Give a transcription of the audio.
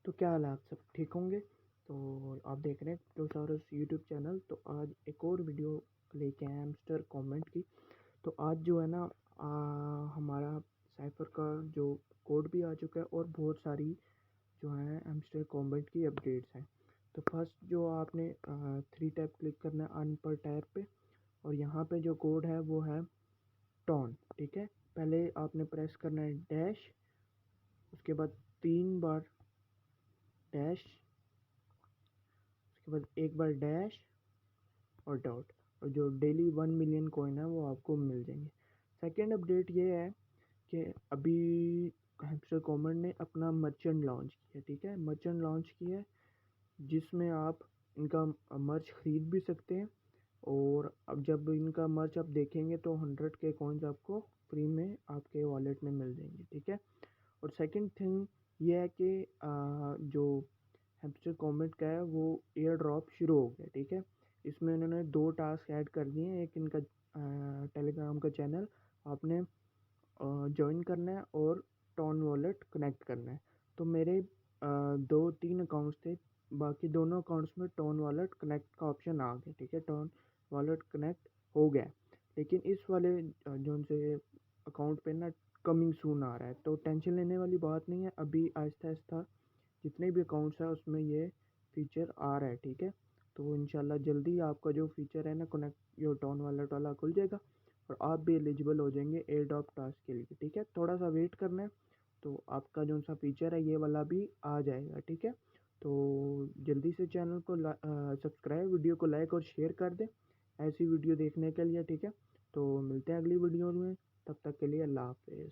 तो क्या हाल है, आप सब ठीक होंगे। तो आप देख रहे हैं क्रिप्टोसॉरस यूट्यूब चैनल। तो आज एक और वीडियो लेके आए हैं हैमस्टर कमेंट की। तो आज जो है ना हमारा साइफर का जो कोड भी आ चुका है और बहुत सारी जो है हैमस्टर कमेंट की अपडेट्स हैं। तो फर्स्ट जो आपने 3 टैप क्लिक करना है अन पर टैब पे, और यहाँ पे जो कोड है वो है टॉन। ठीक है, पहले आपने प्रेस करना है डैश, उसके बाद 3 बार डैश, उसके बाद एक बार डैश और डॉट, और जो डेली 1 मिलियन कॉइन है वो आपको मिल जाएंगे। सेकेंड अपडेट ये है कि अभी हैमस्टर कॉमन ने अपना मर्चेंट लॉन्च किया। ठीक है, मर्चेंट लॉन्च किया है जिसमें आप इनका मर्च ख़रीद भी सकते हैं, और अब जब इनका मर्च आप देखेंगे तो 100 के कॉइन्स आपको फ्री में आपके वॉलेट में मिल जाएंगे। ठीक है, और सेकंड थिंग ये है कि जो हैमस्टर कॉमेट का है वो एयर ड्रॉप शुरू हो गया। ठीक है, इसमें इन्होंने 2 टास्क ऐड कर दिए हैं। एक इनका टेलीग्राम का चैनल आपने ज्वाइन करना है और टॉन वॉलेट कनेक्ट करना है। तो मेरे 2-3 अकाउंट्स थे, बाकी दोनों अकाउंट्स में टॉन वॉलेट कनेक्ट का ऑप्शन आ गया। ठीक है, टॉन वॉलेट कनेक्ट हो गया, लेकिन इस वाले जो से अकाउंट पे ना कमिंग सून आ रहा है। तो टेंशन लेने वाली बात नहीं है, अभी आहिस्ता आहिस्ता जितने भी अकाउंट्स हैं उसमें ये फीचर आ रहा है। ठीक है, तो इंशाल्लाह जल्दी आपका जो फीचर है ना कनेक्ट योर टॉन वॉलेट वाला खुल जाएगा और आप भी एलिजिबल हो जाएंगे एयर ड्रॉप टास्क के लिए। ठीक है, थोड़ा सा वेट करना है, तो आपका जो सा फीचर है ये वाला भी आ जाएगा। ठीक है, तो जल्दी से चैनल को सब्सक्राइब, वीडियो को लाइक और शेयर कर दें ऐसी वीडियो देखने के लिए। ठीक है, तो मिलते हैं अगली वीडियो में, तब तक के लिए अल्लाह हाफिज़।